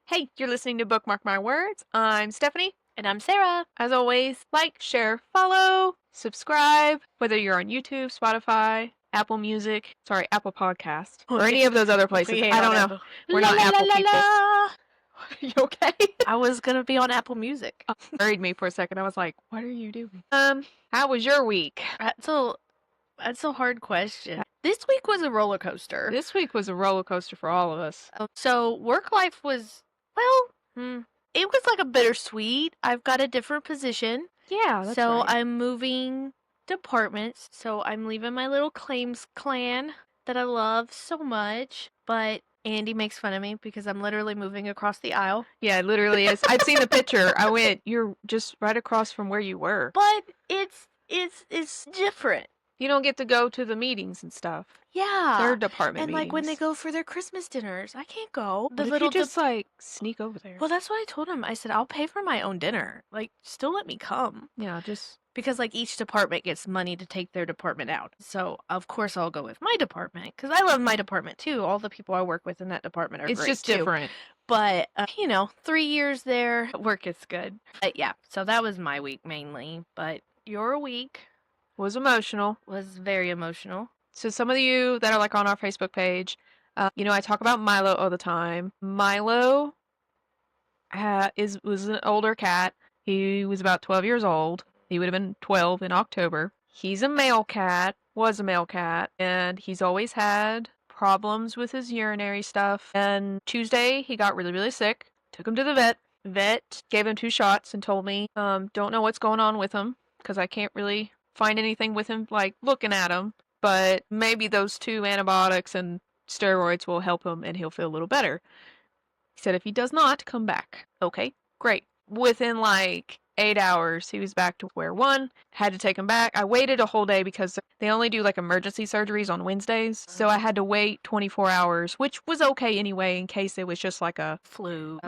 Hey, you're listening to Bookmark My Words. I'm Stephanie. And I'm Sarah. As always, like, share, follow, subscribe, whether you're on YouTube, Spotify, Apple Podcast, or any of those other places. We ain't I on don't know. Apple. We're La not la la Apple la people. la. You okay? I was gonna be on Apple Music. Worried me for a second. I was like, what are you doing? How was your week? That's a hard question. This week was a roller coaster. This week was a roller coaster for all of us. So work life was it was like a bittersweet. I've got a different position. Yeah, that's So right. I'm moving departments. So I'm leaving my little claims clan that I love so much. But Andy makes fun of me because I'm literally moving across the aisle. Yeah, it literally is. I've seen the picture. I went, you're just right across from where you were. But it's different. You don't get to go to the meetings and stuff. Yeah. Their department And meetings. like when they go for their Christmas dinners, I can't go. What if you just like sneak over there? Well, that's what I told him. I said, I'll pay for my own dinner. Like, still let me come. Yeah, just Because like each department gets money to take their department out. So of course I'll go with my department because I love my department too. All the people I work with in that department are it's great just too. different. But 3 years there, work is good. But yeah, so that was my week mainly. But your week Was emotional. was very emotional. So some of you that are like on our Facebook page, I talk about Milo all the time. Milo was an older cat. He was about 12 years old. He would have been 12 in October. He's a male cat, was a male cat, and he's always had problems with his urinary stuff. And Tuesday, he got really, really sick. Took him to the vet. Vet gave him 2 shots and told me, don't know what's going on with him because I can't really find anything with him, like looking at him. But maybe those 2 antibiotics and steroids will help him and he'll feel a little better. He said if he does not, come back. Okay, great. Within like 8 hours, he was back to square one. Had to take him back. I waited a whole day because they only do like emergency surgeries on Wednesdays. So I had to wait 24 hours, which was okay anyway in case it was just like a Flu.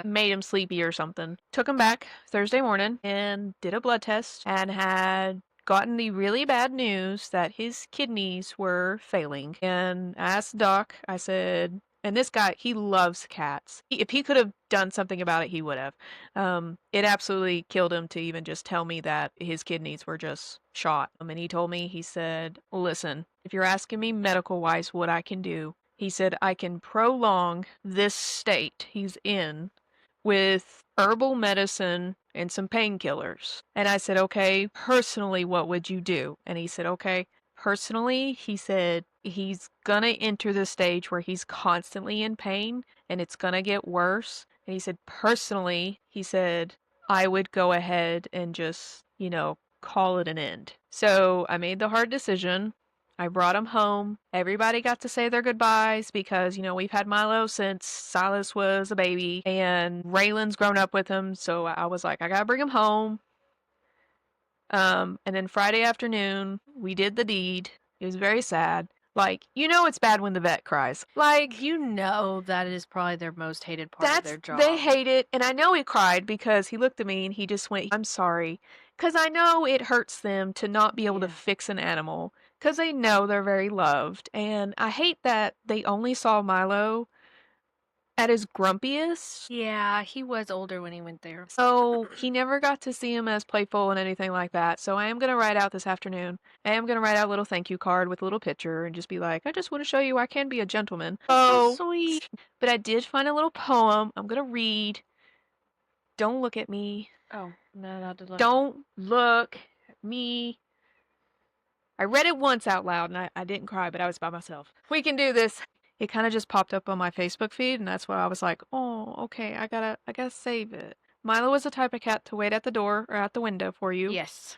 made him sleepy or something. Took him back Thursday morning and did a blood test and had gotten the really bad news that his kidneys were failing. And I asked the doc, I said, and this guy, he loves cats. If he could have done something about it, he would have. It absolutely killed him to even just tell me that his kidneys were just shot. And he told me, he said, listen, if you're asking me medical-wise what I can do, he said, I can prolong this state he's in with herbal medicine and some painkillers. And I said, okay, personally, what would you do? And he said, okay, personally, he said, he's gonna enter the stage where he's constantly in pain and it's gonna get worse. And he said, personally, he said, I would go ahead and just, call it an end. So I made the hard decision. I brought him home. Everybody got to say their goodbyes because, we've had Milo since Silas was a baby and Raylan's grown up with him. So I was like, I gotta bring him home. And then Friday afternoon, we did the deed. It was very sad. Like, it's bad when the vet cries. Like, that is probably their most hated part of their job. They hate it. And I know he cried because he looked at me and he just went, I'm sorry. Because I know it hurts them to not be able to fix an animal. Because they know they're very loved. And I hate that they only saw Milo at his grumpiest. Yeah, he was older when he went there. So he never got to see him as playful and anything like that. So I am going to write out this afternoon. I am going to write out a little thank you card with a little picture and just be like, I just want to show you I can be a gentleman. So sweet. But I did find a little poem I'm going to read. Don't look at me. Oh, no, not to look. Don't look at me. I read it once out loud and I didn't cry, but I was by myself. We can do this. It kind of just popped up on my Facebook feed, and that's why I was like, oh, okay, I gotta save it. Milo was the type of cat to wait at the door or at the window for you. Yes.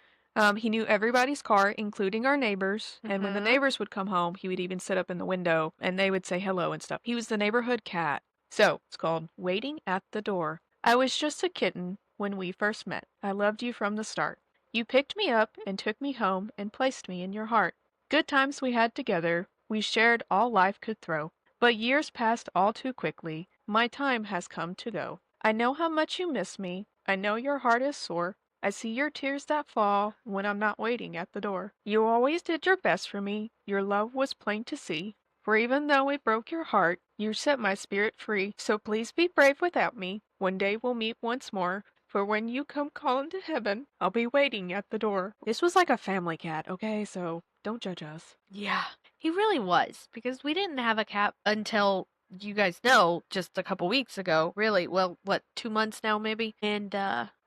He knew everybody's car, including our neighbors, and when the neighbors would come home, he would even sit up in the window, and they would say hello and stuff. He was the neighborhood cat. So, it's called Waiting at the Door. I was just a kitten when we first met. I loved you from the start. You picked me up and took me home and placed me in your heart. Good times we had together. We shared all life could throw. But years passed all too quickly. My time has come to go. I know how much you miss me. I know your heart is sore. I see your tears that fall when I'm not waiting at the door. You always did your best for me. Your love was plain to see. For even though it broke your heart, you set my spirit free. So please be brave without me. One day we'll meet once more. For when you come calling to heaven, I'll be waiting at the door. This was like a family cat, okay? So don't judge us. Yeah, he really was, because we didn't have a cat until, you guys know, just a couple weeks ago. Really, well, what, 2 months now maybe? And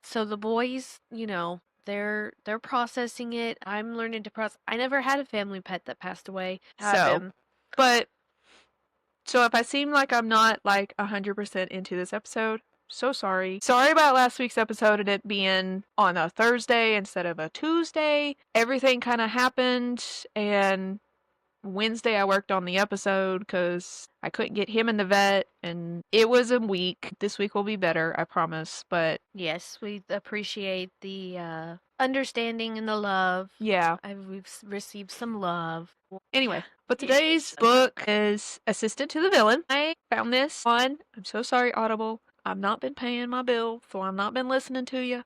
so the boys, they're processing it. I'm learning to process. I never had a family pet that passed away. Have So, him. but, so if I seem like I'm not like 100% into this episode, so sorry. Sorry about last week's episode and it being on a Thursday instead of a Tuesday. Everything kind of happened, and Wednesday I worked on the episode because I couldn't get him in the vet, and it was a week. This week will be better, I promise. But Yes, we appreciate the understanding and the love. yeah. We've received some love. Anyway, but today's book is Assistant to the Villain. I found this on, I'm so sorry, Audible. I've not been paying my bill, so I've not been listening to you.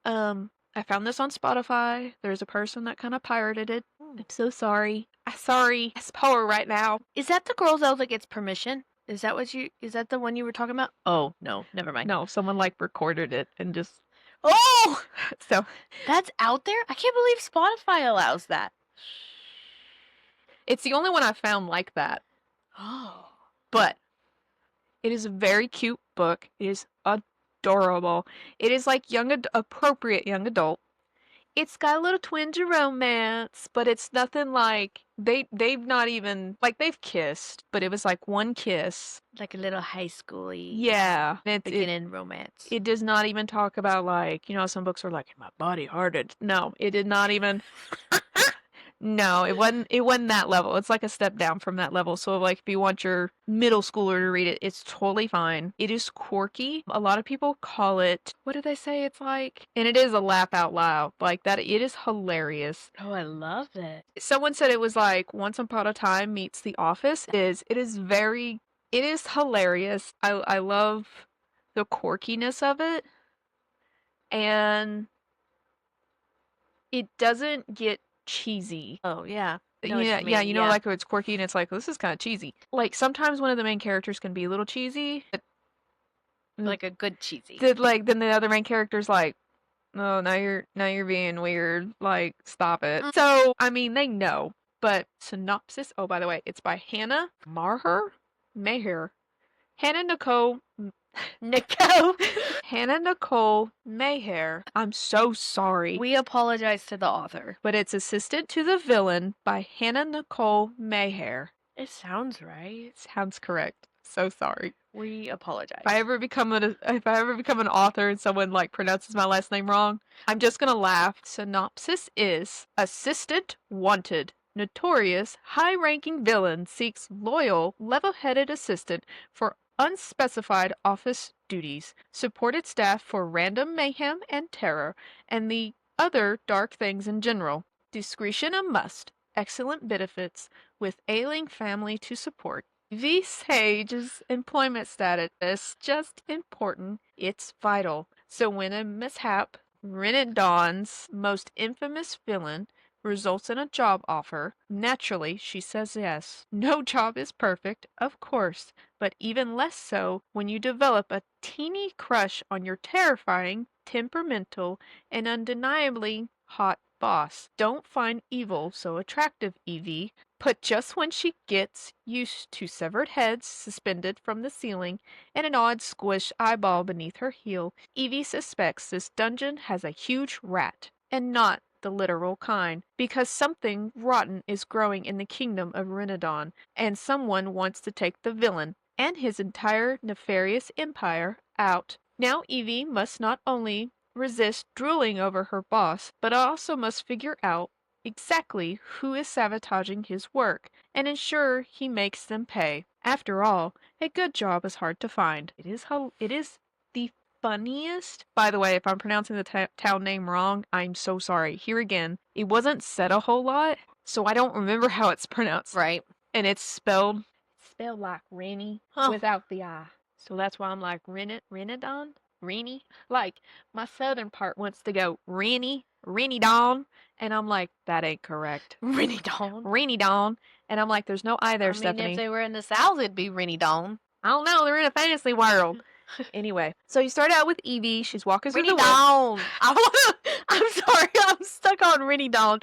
I found this on Spotify. There's a person that kind of pirated it. I'm so sorry. I'm sorry. It's poor right now. Is that the girl though that gets permission? Is that the one you were talking about? Oh, no, never mind. No, someone like recorded it and just, oh! So, That's out there? I can't believe Spotify allows that. it's the only one I found like that. Oh. But it is a very cute book. It is adorable. It is like appropriate young adult. It's got a little twinge of romance, but it's nothing like they've not even like they've kissed, but it was like one kiss. Like a little high school-y Yeah, beginning romance. it does not even talk about like, some books are like my body hearted. No, it did not even. No, it wasn't that level. It's like a step down from that level. So like if you want your middle schooler to read it, it's totally fine. It is quirky. A lot of people call it, what did they say it's like? And it is a laugh out loud. Like that, it is hilarious. Oh, I love it. Someone said it was like Once Upon a Time meets The Office. It is hilarious. I love the quirkiness of it. And it doesn't get cheesy. Oh, yeah. Yeah, like it's quirky and it's like, this is kind of cheesy. Like sometimes one of the main characters can be a little cheesy, but like a good cheesy. then the other main character's like, oh, now you're being weird. Like, stop it. So, I mean, they know, but synopsis. Oh, by the way, it's by Hannah Maeher. Hannah Nicole Hannah Nicole Maeher. I'm so sorry. We apologize to the author. But it's Assistant to the Villain by Hannah Nicole Maeher. It sounds right. It sounds correct. So sorry. We apologize. If I ever become an author and someone like pronounces my last name wrong, I'm just gonna laugh. Synopsis is Assistant Wanted. Notorious, high-ranking villain seeks loyal, level-headed assistant for unspecified office duties, supported staff for random mayhem and terror, and the other dark things in general. Discretion a must. Excellent benefits, with ailing family to support. V. Sage's employment status is just important. It's vital. So when a mishap, Renadon's most infamous villain, results in a job offer, naturally she says yes. No job is perfect, of course, but even less so when you develop a teeny crush on your terrifying, temperamental, and undeniably hot boss. Don't find evil so attractive, Evie. But just when she gets used to severed heads suspended from the ceiling and an odd squish eyeball beneath her heel, Evie suspects this dungeon has a huge rat, and not the literal kind, because something rotten is growing in the kingdom of Renadon, and someone wants to take the villain and his entire nefarious empire out. Now Evie must not only resist drooling over her boss, but also must figure out exactly who is sabotaging his work and ensure he makes them pay. After all, a good job is hard to find. It is the funniest. By the way, if I'm pronouncing the town name wrong, I'm so sorry. Here again, it wasn't said a whole lot, so I don't remember how it's pronounced. Right. And it's spelled like Rennie Huh. without the I. So that's why I'm like Renadon? Rennie? Like, my southern part wants to go Rennie, Rainy Dawn. And I'm like, that ain't correct. Rainy Dawn. Rainy Dawn. And I'm like, there's no I there, I mean, if Stephanie. they were in the South, it'd be Rainy Dawn. I don't know. They're in a fantasy world. Anyway, so you start out with Evie. She's walking through Rainy the woods. Dawn. I'm sorry, I'm stuck on Rainy Dawn.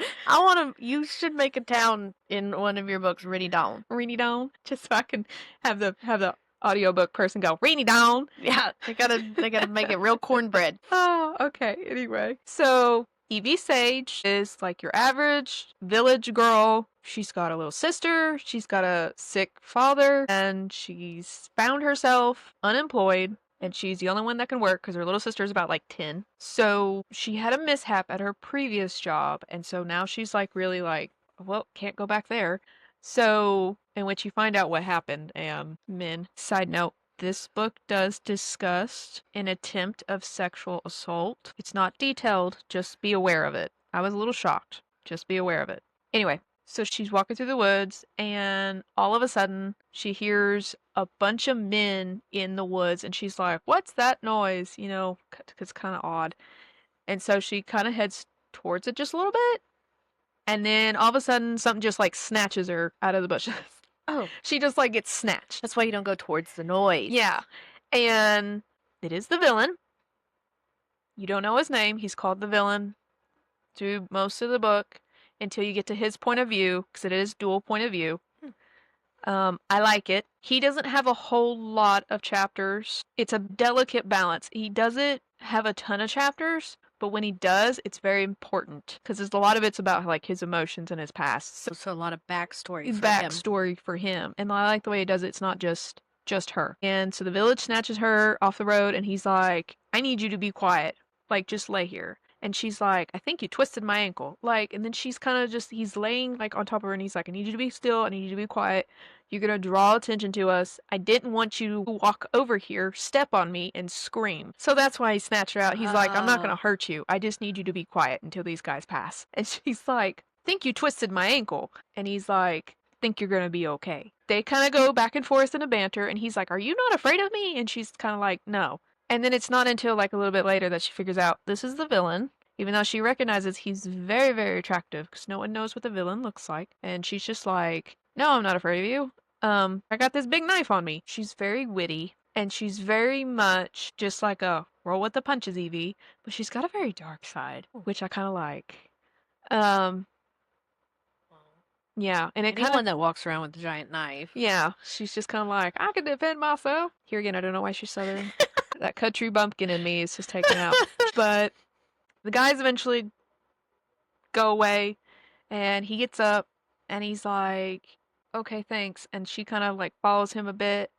You should make a town in one of your books, Rainy Dawn. Rainy Dawn. Just so I can have the audiobook person go, Rainy Dawn. Yeah, they gotta make it real cornbread. Oh, okay. Anyway, so Evie Sage is like your average village girl. She's got a little sister, she's got a sick father, and she's found herself unemployed. And she's the only one that can work because her little sister's about like 10. So she had a mishap at her previous job. And so now she's like really like, well, can't go back there. So, in which you find out what happened. Men, side note, this book does discuss an attempt of sexual assault. It's not detailed, just be aware of it. I was a little shocked. Just be aware of it. Anyway, so she's walking through the woods, and all of a sudden, she hears a bunch of men in the woods, and she's like, what's that noise? You know, it's kind of odd. And so she kind of heads towards it just a little bit, and then all of a sudden, something just like snatches her out of the bushes. Oh, She just like gets snatched. that's why you don't go towards the noise. Yeah. And it is the villain. You don't know his name. He's called the villain through most of the book until you get to his point of view, because it is dual point of view. I like it. He doesn't have a whole lot of chapters. It's a delicate balance. He doesn't have a ton of chapters, but when he does, it's very important because a lot of it's about like his emotions and his past. So a lot of backstory for him. Backstory for him, and I like the way he does it. It's not just her. And so the village snatches her off the road, and he's like, "I need you to be quiet. Like, just lay here." And she's like, "I think you twisted my ankle." Like, and then she's kind of just, he's laying like on top of her, and he's like, "I need you to be still. I need you to be quiet. You're gonna draw attention to us. I didn't want you to walk over here, step on me, and scream." So that's why he snatched her out. He's like, "I'm not gonna hurt you. I just need you to be quiet until these guys pass." And she's like, "Think you twisted my ankle." And he's like, "Think you're gonna be okay." They kind of go back and forth in a banter, and he's like, "Are you not afraid of me?" And she's kind of like, "No." And then it's not until like a little bit later that she figures out this is the villain, even though she recognizes he's very, very attractive because no one knows what the villain looks like. And she's just like, "No, I'm not afraid of you. I got this big knife on me." She's very witty, and she's very much just like a roll with the punches Evie, but she's got a very dark side, which I kind of like. Um, yeah, and it kind Anyone of, that walks around with a giant knife. yeah, she's just kind of like, I can defend myself. Here again, I don't know why she's southern. That country bumpkin in me is just taken out. But the guys eventually go away, and he gets up, and he's like, okay, thanks. And she kind of like follows him a bit,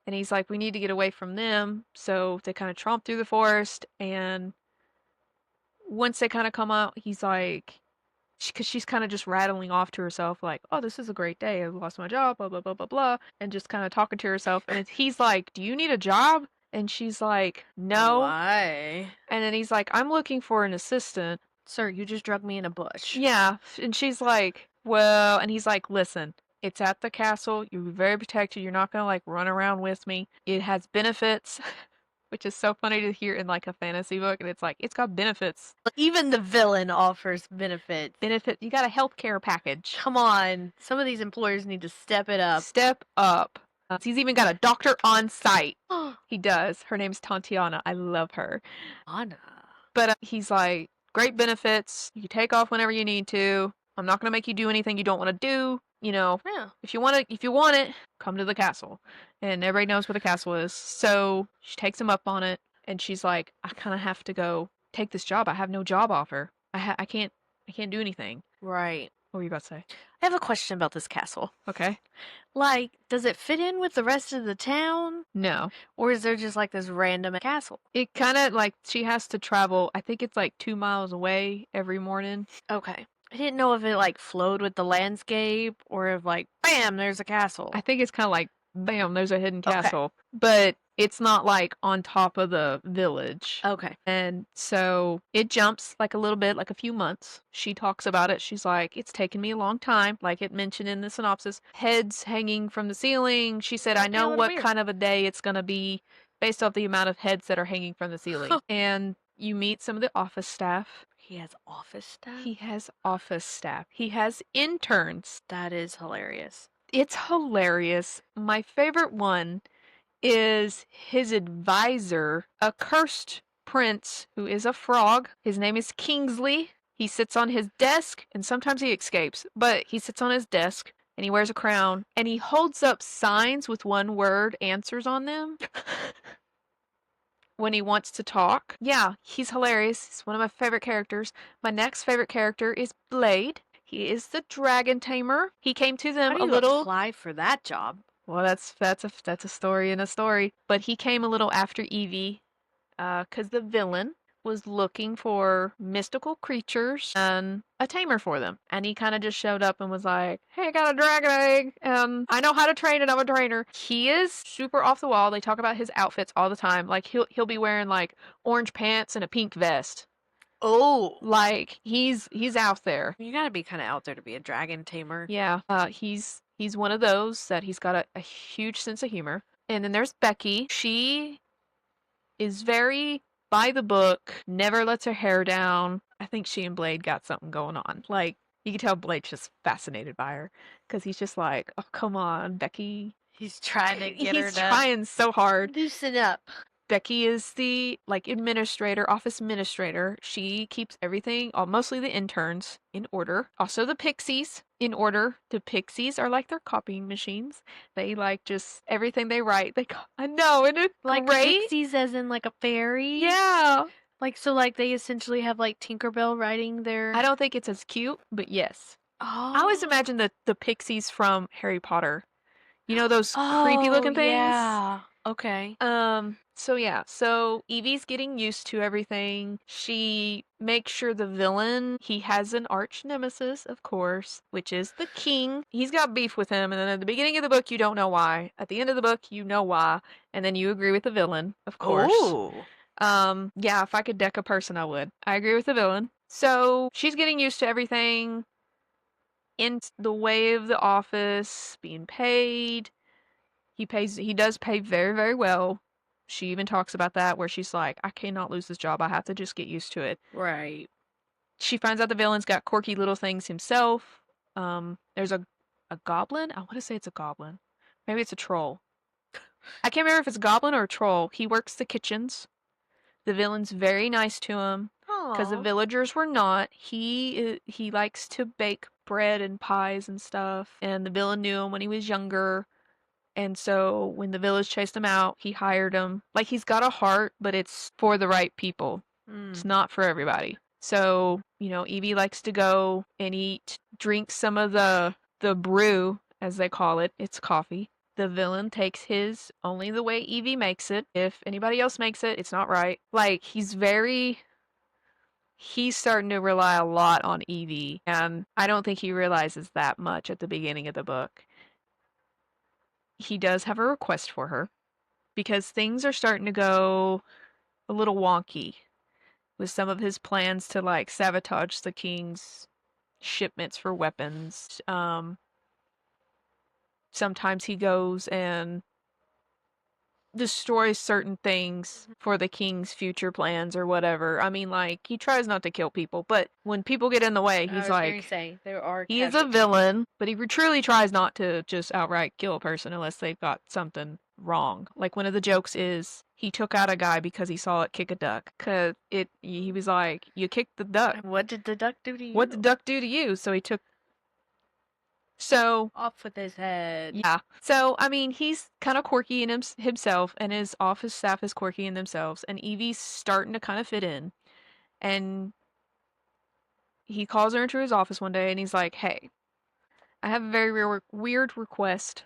and he's like, we need to get away from them. So they kind of tromp through the forest, and once they kind of come out, he's like, because she's kind of just rattling off to herself, like, oh, this is a great day. I lost my job, blah, blah, blah, blah, blah. And just kind of talking to herself. And he's like, do you need a job? And she's like, no. Why? And then he's like, I'm looking for an assistant. Sir, you just drug me in a bush. Yeah. And she's like, well, and he's like, listen, it's at the castle. You're very protected. You're not going to like run around with me. It has benefits. Which is so funny to hear in like a fantasy book, and it's like, it's got benefits. Even the villain offers benefits. You got a healthcare package. Come on. Some of these employers need to step it up. Step up. He's even got a doctor on site. He does. Her name's Tatiana. I love her. Anna. But he's like, great benefits. You can take off whenever you need to. I'm not going to make you do anything you don't want to do. You know, Yeah. if you want it, come to the castle. And everybody knows where the castle is. So she takes him up on it, and she's like, I kind of have to go take this job. I have no job offer. I can't do anything. Right. What were you about to say? I have a question about this castle. Okay. Like, does it fit in with the rest of the town? No. Or is there just like this random castle? It kind of like she has to travel, I think it's like 2 miles away every morning. Okay. I didn't know if it like flowed with the landscape or if like, bam, there's a castle. I think it's kind of like, bam, there's a hidden Okay. castle. But it's not like on top of the village. Okay. And so it jumps like a little bit, like a few months. She talks about it. She's like, it's taken me a long time, like it mentioned in the synopsis. Heads hanging from the ceiling. She said, I know that's what weird. kind of a day it's going to be based off the amount of heads that are hanging from the ceiling. And you meet some of the office staff. He has office staff? He has office staff. He has interns. That is hilarious. It's hilarious. My favorite one is his advisor, a cursed prince who is a frog. His name is Kingsley. He sits on his desk and sometimes he escapes, but he sits on his desk and he wears a crown and he holds up signs with one word answers on them when he wants to talk. Yeah, he's hilarious. He's one of my favorite characters. My next favorite character is Blade. He is the dragon tamer. He came to How them do a you little. apply for that job? Well, that's a story in a story. But he came a little after Evie, because the villain was looking for mystical creatures and a tamer for them. And he kind of just showed up and was like, "Hey, I got a dragon egg, and I know how to train it. I'm a trainer." He is super off the wall. They talk about his outfits all the time. Like he'll be wearing like orange pants and a pink vest. Oh, Like he's out there. you gotta be kind of out there to be a dragon tamer. Yeah, he's one of those that he's got a huge sense of humor. And then there's Becky. She is very by the book, never lets her hair down. I think she and Blade got something going on. Like you can tell Blade's just fascinated by her because he's just like, "Oh, come on, Becky." He's trying to get her He's to trying so hard. loosen up. Becky is the like administrator, office administrator. She keeps everything, mostly the interns, in order. Also the pixies in order. The pixies are like their copying machines. They like just everything they write. I know, isn't it Like great? pixies as in like a fairy? Yeah. Like so like they essentially have like Tinkerbell writing their I don't think it's as cute, but yes. I Oh. always imagine the pixies from Harry Potter. You know those creepy Oh, looking things? yeah. Okay. So yeah, so Evie's getting used to everything. She makes sure the villain, he has an arch nemesis, of course, which is the king. He's got beef with him, and then at the beginning of the book, you don't know why. At the end of the book, you know why, and then you agree with the villain, of course. Oh. Yeah, if I could deck a person, I would. I agree with the villain. So she's getting used to everything in the way of the office, being paid. He does pay very, very well. She even talks about that where she's like, I cannot lose this job. I have to just get used to it. Right. She finds out the villain's got quirky little things himself. There's a goblin. I want to say it's a goblin. Maybe it's a troll. I can't remember if it's a goblin or a troll. He works the kitchens. The villain's very nice to him because the Oh. villagers were not. He likes to bake bread and pies and stuff. And the villain knew him when he was younger. And so when the village chased him out, he hired him. Like he's got a heart, but it's for the right people. It's not for everybody. So, Evie likes to go and drink some of the brew, as they call it. It's coffee. The villain takes his only the way Evie makes it. If anybody else makes it, it's not right. Like he's starting to rely a lot on Evie, and I don't think he realizes that much at the beginning of the book. He does have a request for her because things are starting to go a little wonky with some of his plans to like sabotage the king's shipments for weapons. Sometimes he goes and destroys certain things for the king's future plans or whatever. I mean, like, he tries not to kill people, but when people get in the way, I he's was going to like, say there are he is a casualties. villain, but he truly tries not to just outright kill a person unless they've got something wrong. Like one of the jokes is he took out a guy because he saw it kick a duck. Cause he was like, "You kicked the duck. And what did the duck do to you? What did the duck do to you?" So he took. So Off with his head. yeah. So I mean, he's kind of quirky in himself, and his office staff is quirky in themselves. And Evie's starting to kind of fit in, and he calls her into his office one day, and he's like, "Hey, I have a very weird request,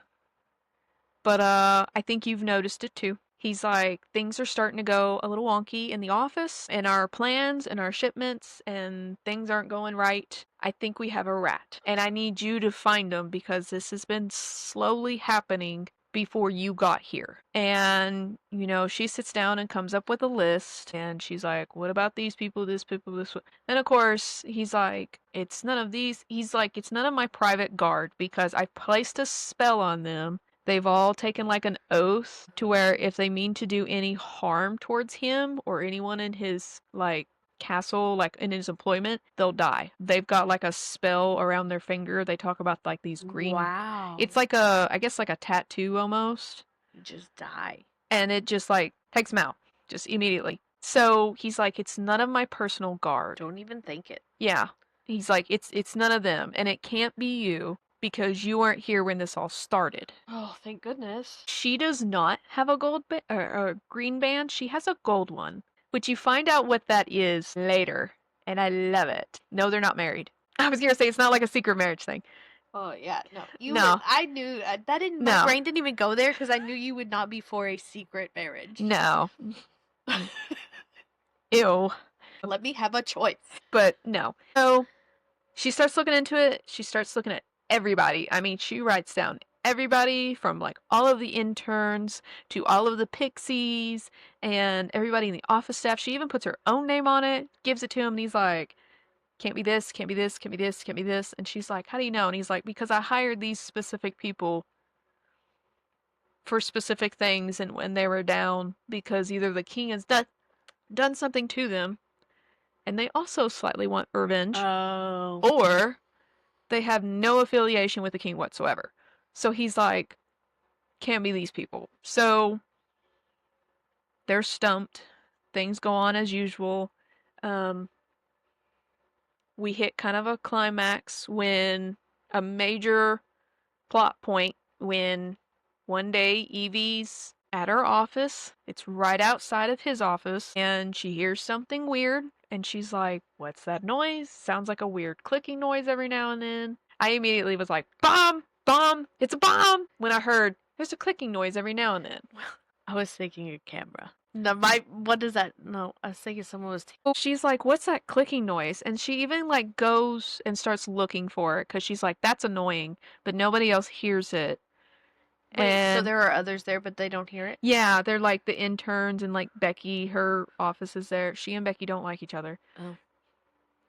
but I think you've noticed it too." He's like, things are starting to go a little wonky in the office, and our plans and our shipments, and things aren't going right. I think we have a rat, and I need you to find him because this has been slowly happening before you got here. And, she sits down and comes up with a list, and she's like, what about these people, this people, this one? And of course, he's like, it's none of these. He's like, it's none of my private guard because I placed a spell on them. They've all taken like an oath to where if they mean to do any harm towards him or anyone in his like castle, like in his employment, they'll die. They've got like a spell around their finger. They talk about like these green. Wow. It's like a, I guess like a tattoo almost. You just die. And it just like takes him out just immediately. So he's like, it's none of my personal guard. Don't even think it. Yeah. He's like, it's none of them, and it can't be you because you weren't here when this all started. Oh, thank goodness. She does not have a or a green band. She has a gold one, which you find out what that is later, and I love it. No, they're not married. I was gonna say it's not like a secret marriage thing. Oh yeah, no. No. I knew that didn't. My No. brain didn't even go there because I knew you would not be for a secret marriage. No. Ew. Let me have a choice. But no. So she starts looking into it. She starts looking at everybody. I mean, she writes down everybody from like all of the interns to all of the pixies and everybody in the office staff. She even puts her own name on it, gives it to him, and he's like, can't be this, can't be this, can't be this, can't be this. And she's like, how do you know? And he's like, because I hired these specific people for specific things, and when they were down, because either the king has done something to them, and they also slightly want revenge, Oh. or they have no affiliation with the king whatsoever. So he's like, can't be these people. So they're stumped. Things go on as usual. We hit kind of a climax when a major plot point when one day Evie's at her office. It's right outside of his office, and she hears something weird, and she's like, what's that noise? Sounds like a weird clicking noise every now and then. I immediately was like, bomb! Bomb! It's a bomb! When I heard, there's a clicking noise every now and then. I was thinking a camera. No, what does that? No, I was thinking someone was. She's like, what's that clicking noise? And she even like goes and starts looking for it because she's like, that's annoying, but nobody else hears it. Wait, so there are others there, but they don't hear it? Yeah, they're like the interns, and like Becky, her office is there. She and Becky don't like each other. Oh,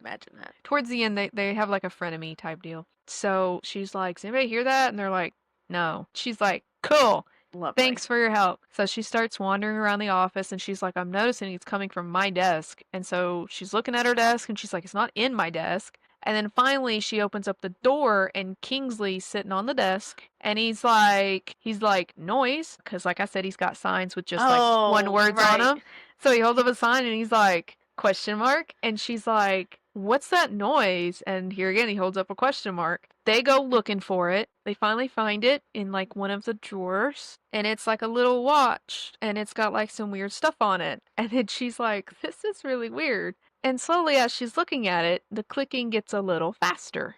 imagine that. Towards the end, they have like a frenemy type deal. So she's like, does anybody hear that? And they're like, no. She's like, cool. Lovely. Thanks for your help. So she starts wandering around the office, and she's like, I'm noticing it's coming from my desk. And so she's looking at her desk, and she's like, it's not in my desk. And then finally she opens up the door, and Kingsley's sitting on the desk, and he's like, noise. Because like I said, he's got signs with just like one words on them. So he holds up a sign, and he's like, question mark. And she's like, what's that noise? And here again, he holds up a question mark. They go looking for it. They finally find it in like one of the drawers, and it's like a little watch, and it's got like some weird stuff on it. And then she's like, this is really weird. And slowly as she's looking at it, the clicking gets a little faster.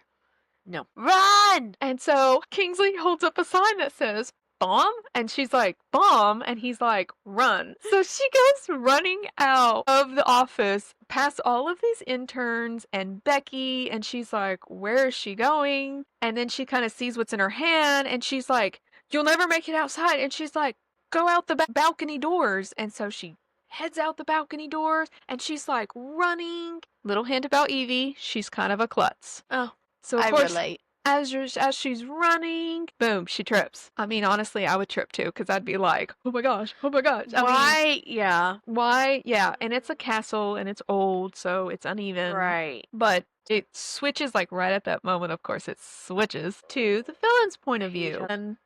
No. Run! And so Kingsley holds up a sign that says, bomb? And she's like, bomb? And he's like, run. So she goes running out of the office past all of these interns and Becky, and she's like, where is she going? And then she kind of sees what's in her hand, and she's like, you'll never make it outside. And she's like, go out the balcony doors. And so she heads out the balcony doors, and she's like running. Little hint about Evie, she's kind of a klutz. Oh, so of I course, relate. As she's running, boom, she trips. I mean, honestly, I would trip too, because I'd be like, oh my gosh, oh my gosh. Why? Yeah. Why? Yeah, and it's a castle, and it's old, so it's uneven. Right. But it switches, like right at that moment, of course, it switches to the villain's point of view. And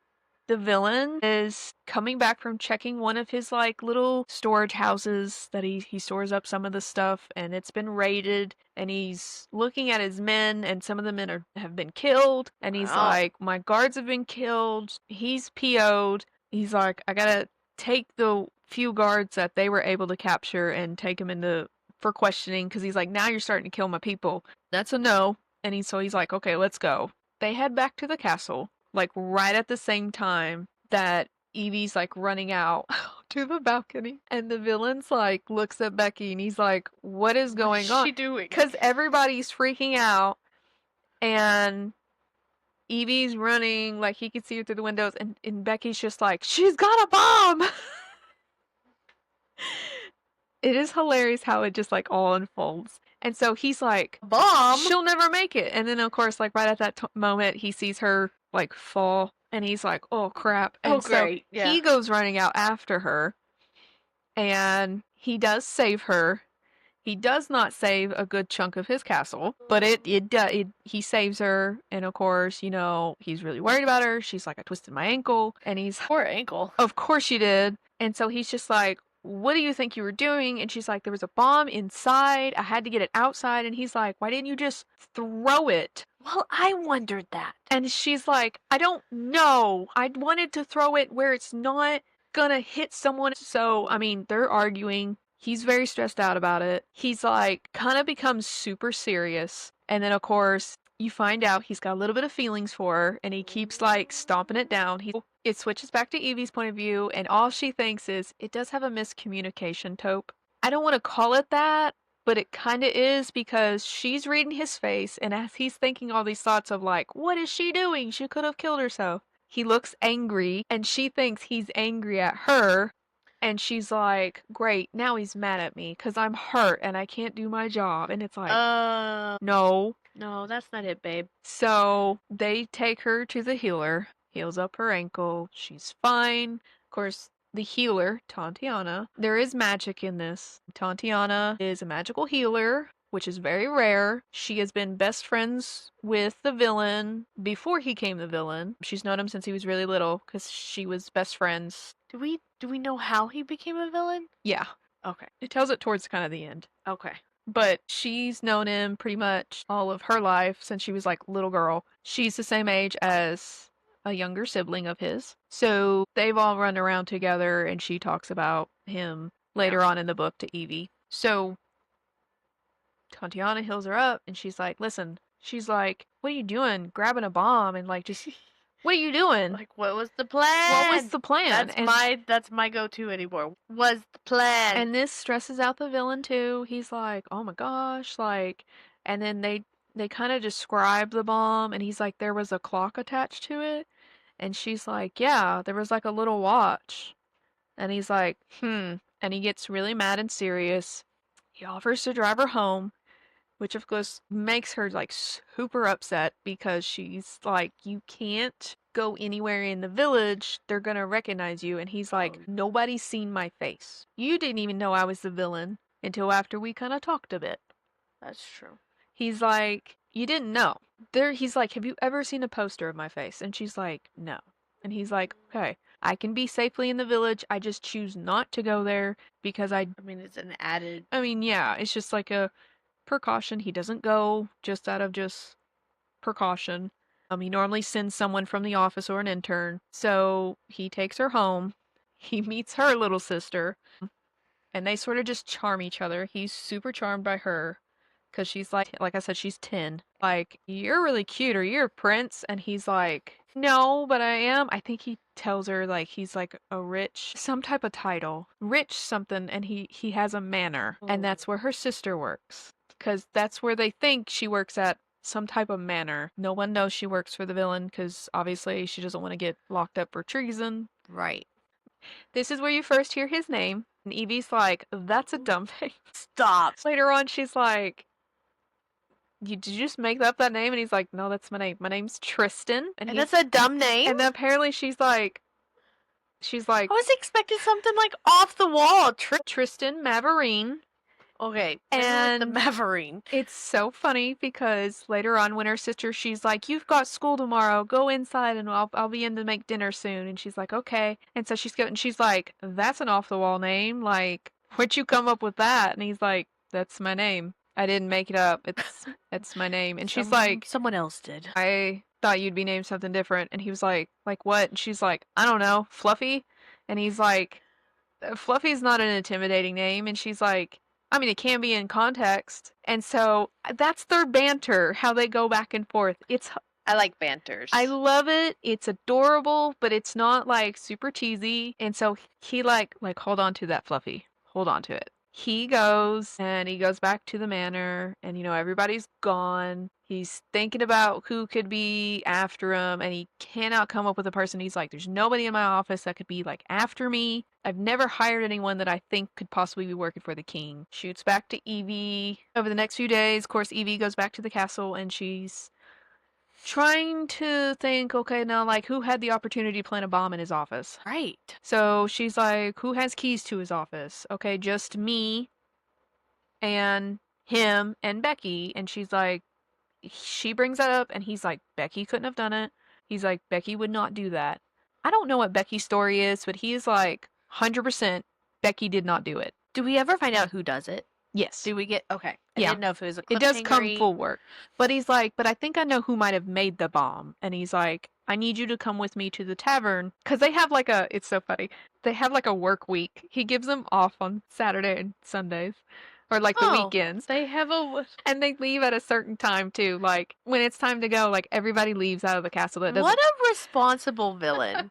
the villain is coming back from checking one of his like little storage houses that he stores up some of the stuff, and it's been raided, and he's looking at his men, and some of the men have been killed, and he's like, my guards have been killed. He's PO'd. He's like, I gotta take the few guards that they were able to capture and take them for questioning, because he's like, now you're starting to kill my people. That's a no. And he's like, okay, let's go. They head back to the castle, like right at the same time that Evie's like running out to the balcony, and the villain's like looks at Becky, and he's like, what is going on? What's she doing? Because everybody's freaking out, and Evie's running, like he can see her through the windows, and Becky's just like, she's got a bomb. It is hilarious how it just like all unfolds. And so he's like, bomb? She'll never make it. And then of course, like right at that moment, he sees her like fall, and he's like, oh crap. And great. Yeah. He goes running out after her, and he does save her. He does not save a good chunk of his castle, but he saves her, and of course, he's really worried about her. She's like, I twisted my ankle, and he's, Poor ankle. of course you did. And so he's just like, what do you think you were doing? And she's like, there was a bomb inside. I had to get it outside. And he's like, why didn't you just throw it? Well, I wondered that. And she's like, I don't know. I wanted to throw it where it's not gonna hit someone. So, I mean, they're arguing. He's very stressed out about it. He's like, kind of becomes super serious. And then, of course, you find out he's got a little bit of feelings for her, and he keeps like stomping it down. It switches back to Evie's point of view, and all she thinks is it does have a miscommunication taupe. I don't want to call it that, but it kind of is, because she's reading his face, and as he's thinking all these thoughts of like, what is she doing? She could have killed herself. He looks angry, and she thinks he's angry at her, and she's like, great, now he's mad at me because I'm hurt and I can't do my job. And it's like, no. No, that's not it, babe. So they take her to the healer, heals up her ankle, she's fine. Of course, the healer, Tantiana, there is magic in this. Tantiana is a magical healer, which is very rare. She has been best friends with the villain before he came the villain. She's known him since he was really little because she was best friends. Do we know how he became a villain? Yeah. Okay. It tells it towards kind of the end. Okay. But she's known him pretty much all of her life since she was like little girl. She's the same age as a younger sibling of his. So they've all run around together, and she talks about him later on in the book to Evie. So Tatiana heals her up, and she's like, listen, she's like, what are you doing? Grabbing a bomb and like just what are you doing? Like, what was the plan? What was the plan? That's my go-to anymore. Was the plan? And this stresses out the villain too. He's like, oh my gosh, like, and then they kind of describe the bomb, and he's like, there was a clock attached to it, and she's like, yeah, there was like a little watch, and he's like, and he gets really mad and serious. He offers to drive her home, which of course makes her like super upset because she's like, you can't go anywhere in the village, they're gonna recognize you. And he's like, nobody's seen my face. You didn't even know I was the villain until after we kind of talked a bit. That's true. He's like, you didn't know. He's like, have you ever seen a poster of my face? And she's like, no. And he's like, okay, I can be safely in the village, I just choose not to go there because I mean, it's an added... I mean, yeah, it's just like a precaution. He doesn't go just out of just precaution. He normally sends someone from the office or an intern. So he takes her home. He meets her little sister, and they sort of just charm each other. He's super charmed by her because she's like I said, she's 10. Like, you're really cute, or you're a prince. And he's like, no, but I am. I think he tells her like he's like a rich, some type of title, rich something, and he has a manor, and that's where her sister works. Because that's where they think she works at, some type of manor. No one knows she works for the villain because obviously she doesn't want to get locked up for treason. Right. This is where you first hear his name, and Evie's like, that's a dumb thing. Stop. Later on, she's like, did you just make up that name? And he's like, no, that's my name. My name's Tristan. And that's a dumb name? And then apparently she's like, I was expecting something like off the wall. Tristan Maverine. Okay, and the Maverine. It's so funny because later on when her sister, she's like, you've got school tomorrow, go inside and I'll be in to make dinner soon. And she's like, okay. And so she's like, that's an off the wall name. Like, where'd you come up with that? And he's like, that's my name. I didn't make it up. It's my name. And she's like, someone else did. I thought you'd be named something different. And he was like what? And she's like, I don't know, Fluffy. And he's like, Fluffy's not an intimidating name. And she's like, I mean, it can be in context. And so that's their banter, how they go back and forth. I like banters. I love it. It's adorable, but it's not like super cheesy. And so he like hold on to that, Fluffy. Hold on to it. He goes back to the manor, and everybody's gone. He's thinking about who could be after him, and he cannot come up with a person. He's like, there's nobody in my office that could be like after me. I've never hired anyone that I think could possibly be working for the king. Shoots back to Evie. Over the next few days, of course, Evie goes back to the castle, and she's trying to think, okay, now, like, who had the opportunity to plant a bomb in his office? Right. So she's like, who has keys to his office? Okay, just me. and him and Becky, and she's like, she brings that up, and he's like, Becky couldn't have done it. He's like, Becky would not do that. I don't know what Becky's story is, but he's like, 100% Becky did not do it. Do we ever find out who does it? Yes. Do we get okay? I Yeah. didn't know if it was a It does come cliffhangery. full work. But he's like, but I think I know who might have made the bomb. And he's like, I need you to come with me to the tavern. Because they have like a, it's so funny. They have like a work week. He gives them off on Saturday and Sundays. Or like the weekends. They have a And they leave at a certain time too. Like when it's time to go, like everybody leaves out of the castle. That doesn't. what a responsible villain.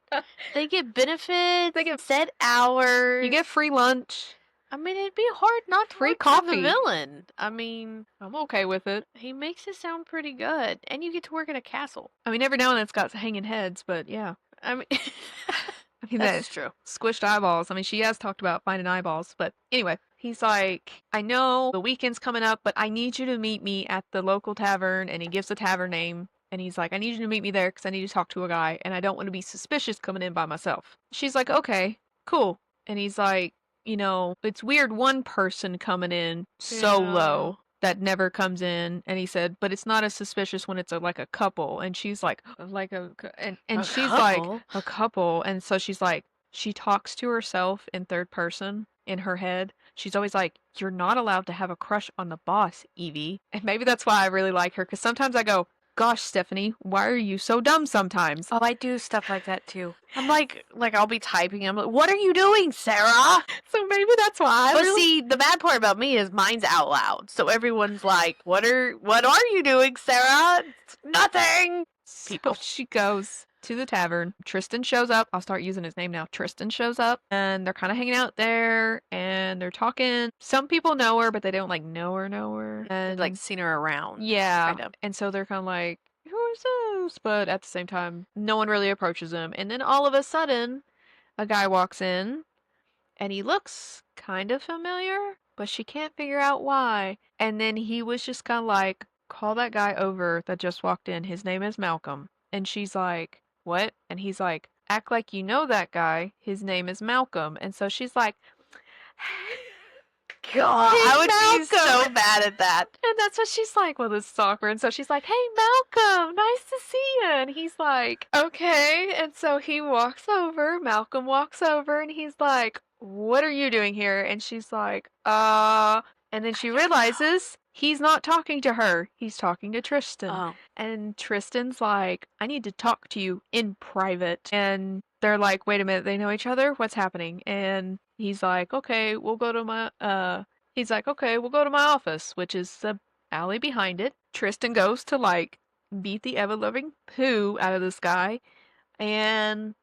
They get benefits. They get set hours. You get free lunch. I mean, it'd be hard not to Free root for the coffee. villain. I mean, I'm okay with it. he makes it sound pretty good, and you get to work at a castle. I mean, every now and then it's got hanging heads, but yeah. I mean, I mean, that's true. Squished eyeballs. I mean, she has talked about finding eyeballs, but anyway, he's like, I know the weekend's coming up, but I need you to meet me at the local tavern, and he gives the tavern name, and he's like, I need you to meet me there because I need to talk to a guy, and I don't want to be suspicious coming in by myself. She's like, okay, cool. And he's like, you know, it's weird one person coming in solo that never comes in, and he said, but it's not as suspicious when it's like a couple. And she's like and she's like, a couple. And so she's like, she talks to herself in third person in her head. She's always like, you're not allowed to have a crush on the boss, Evie. And maybe that's why I really like her, because sometimes I go, gosh, Stephanie, why are you so dumb sometimes? Oh, I do stuff like that too. I'm like I'll be typing. I'm like, what are you doing, Sarah? So maybe that's why. But see, the bad part about me is mine's out loud. So everyone's like, what are you doing, Sarah? It's nothing. People. So she goes to the tavern. Tristan shows up. I'll start using his name now. Tristan shows up, and they're kind of hanging out there, and they're talking. Some people know her, but they don't like know her. And like seen her around. Yeah. Kind of. And so they're kind of like, who's this? But at the same time, no one really approaches him. And then all of a sudden, a guy walks in, and he looks kind of familiar, but she can't figure out why. And then he was just kind of like, call that guy over that just walked in. His name is Malcolm. And she's like, what? And he's like, act like you know that guy. His name is Malcolm. And so she's like, God, hey, I would Malcolm. be so bad at that. And that's what she's like, well, this is awkward. And so she's like, hey, Malcolm, nice to see you. And he's like, okay. And so he walks over, Malcolm walks over, and he's like, what are you doing here? And she's like, and then she realizes he's not talking to her. He's talking to Tristan. Oh. And Tristan's like, I need to talk to you in private. And they're like, wait a minute, they know each other? What's happening? And he's like, okay, we'll go to my office, which is the alley behind it. Tristan goes to like beat the ever-loving poo out of this guy. And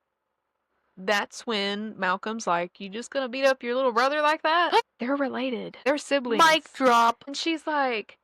that's when Malcolm's like, you just gonna beat up your little brother like that? They're related. They're siblings. Mic drop. And she's like,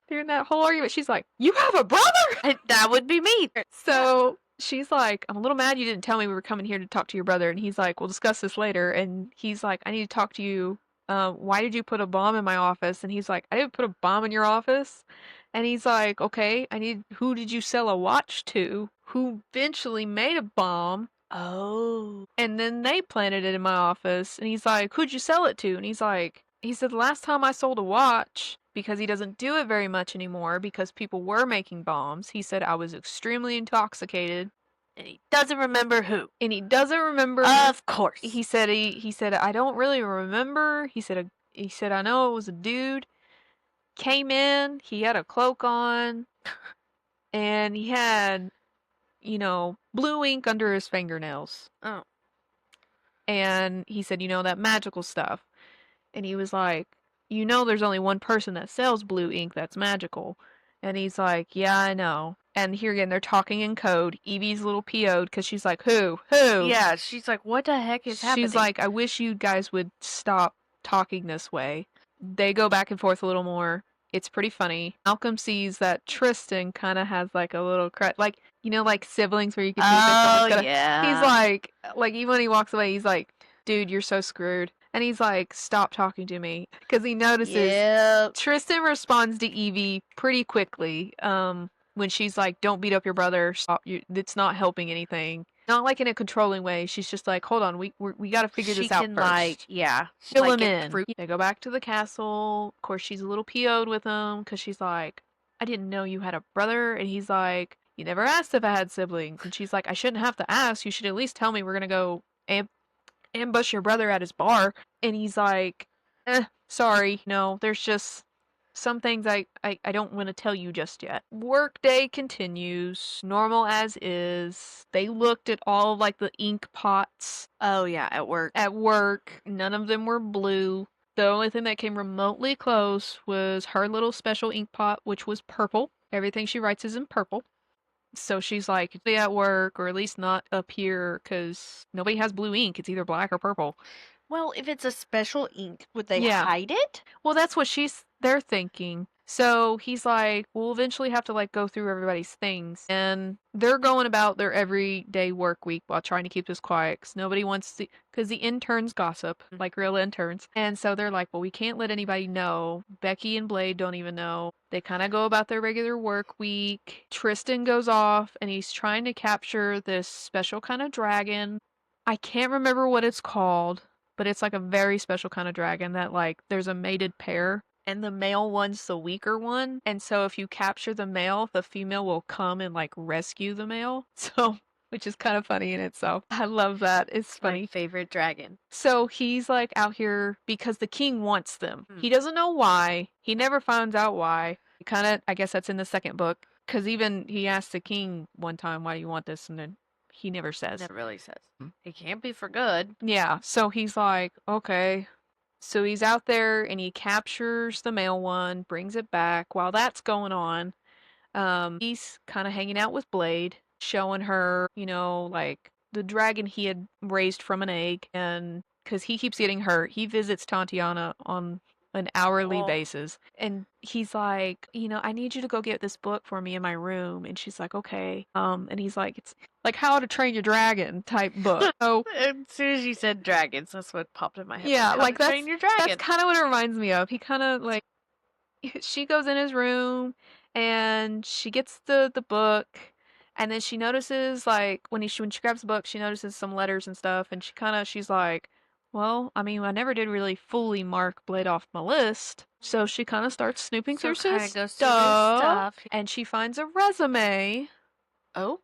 during that whole argument, she's like, you have a brother? That would be me. So she's like, I'm a little mad you didn't tell me we were coming here to talk to your brother. And he's like, we'll discuss this later. And he's like, I need to talk to you. Why did you put a bomb in my office? And he's like, I didn't put a bomb in your office. And he's like, okay, who did you sell a watch to? Who eventually made a bomb? Oh. And then they planted it in my office. And he's like, who'd you sell it to? And he said, the last time I sold a watch, because he doesn't do it very much anymore because people were making bombs, he said I was extremely intoxicated. And he doesn't remember who. And he doesn't remember. Of course. He said I don't really remember. He said I know it was a dude. Came in, he had a cloak on, and he had, blue ink under his fingernails. Oh. And he said, that magical stuff. And he was like, there's only one person that sells blue ink that's magical. And he's like, yeah, I know. And here again, they're talking in code. Evie's a little PO'd because she's like, who? Yeah, she's like, what the heck is happening? She's like, I wish you guys would stop talking this way. They go back and forth a little more. It's pretty funny. Malcolm sees that Tristan kind of has like a little like siblings where you can see yeah. He's like even when he walks away, he's like, dude, you're so screwed. And he's like, stop talking to me. Because he notices Tristan responds to Evie pretty quickly when she's like, don't beat up your brother. Stop. It's not helping anything. Not like in a controlling way. She's just like, hold on, we got to figure She this out can first. Fill like him get in. through. They go back to the castle. Of course, she's a little PO'd with him because she's like, I didn't know you had a brother. And he's like, you never asked if I had siblings. And she's like, I shouldn't have to ask. You should at least tell me we're going to go ambush your brother at his bar. And he's like, sorry. No, there's just some things I don't want to tell you just yet. Workday continues, normal as is. They looked at all of, like, the ink pots Oh yeah, at work. at work. None of them were blue. The only thing that came remotely close was her little special ink pot, which was purple. Everything she writes is in purple. So she's like, be at work, or at least not up here, because nobody has blue ink. It's either black or purple. Well, if it's a special ink, would they Yeah. hide it? Well, that's what they're thinking. So he's like, we'll eventually have to like go through everybody's things. And they're going about their everyday work week while trying to keep this quiet because nobody wants to, because the interns gossip like real interns. And so they're like, well, we can't let anybody know. Becky and Blade don't even know. They kind of go about their regular work week. Tristan goes off and he's trying to capture this special kind of dragon. I can't remember what it's called, but it's like a very special kind of dragon that like there's a mated pair and the male one's the weaker one. And so if you capture the male, the female will come and like rescue the male. So, which is kind of funny in itself. I love that. It's My funny. favorite dragon. So he's like out here because the king wants them. Hmm. He doesn't know why. He never finds out why. Kind of, I guess that's in the second book. Because even he asked the king one time, why do you want this? And then he never says. Never really says. It can't be for good. Yeah, so he's like, okay. So he's out there and he captures the male one, brings it back. While that's going on, he's kind of hanging out with Blade, showing her, like the dragon he had raised from an egg. And because he keeps getting hurt, he visits Tatiana on an hourly basis. And he's like, I need you to go get this book for me in my room. And she's like, okay. And he's like, it's like How to Train Your Dragon type book. So As soon as you said dragons, that's what popped in my head. yeah, How like to Train Your Dragon. that's kind of what it reminds me of. He kind of like she goes in his room and she gets the book and then she notices like when she grabs the book she notices some letters and stuff and she's like, well, I mean, I never did really fully mark Blade off my list. So she kind of starts snooping through kinda his goes through his stuff. and she finds a resume Oh,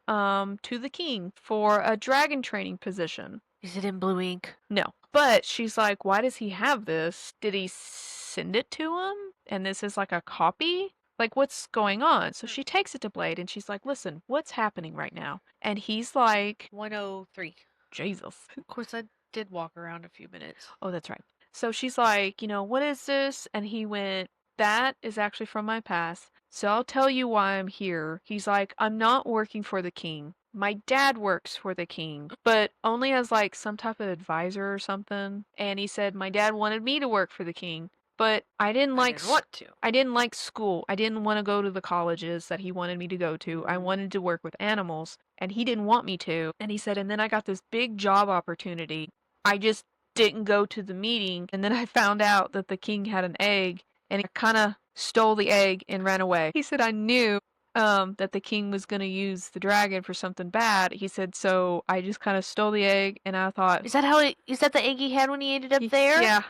to the king for a dragon training position. is it in blue ink? No. But she's like, why does he have this? Did he send it to him? And this is like a copy? Like, what's going on? So she takes it to Blade and she's like, listen, what's happening right now? And he's like, 103. Jesus. Of course, I did walk around a few minutes. Oh, that's right. So she's like, what is this? And he went, that is actually from my past. So I'll tell you why I'm here. He's like, I'm not working for the king. My dad works for the king, but only as like some type of advisor or something. And he said, my dad wanted me to work for the king, but I didn't want to. I didn't like school. I didn't want to go to the colleges that he wanted me to go to. I wanted to work with animals, and he didn't want me to. And he said, and then I got this big job opportunity. I just didn't go to the meeting, and then I found out that the king had an egg, and he kind of stole the egg and ran away. He said, I knew that the king was going to use the dragon for something bad. He said, so I just kind of stole the egg, and I thought, Is that the egg he had when he ended up there? yeah.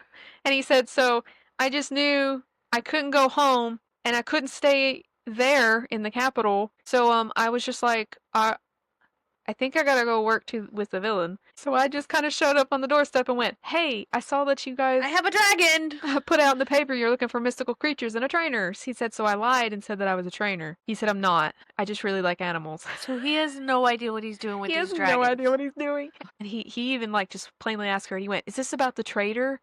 And he said, so I just knew I couldn't go home, and I couldn't stay there in the capital. So I was just like, I think I gotta go work with the villain. So I just kind of showed up on the doorstep and went, hey, I saw that you guys I have a dragon! put out in the paper you're looking for mystical creatures and a trainer. He said, so I lied and said that I was a trainer. He said, I'm not. I just really like animals. So he has no idea what he's doing with He these has dragons. no idea what he's doing. And he even like just plainly asked her, he went, is this about the trader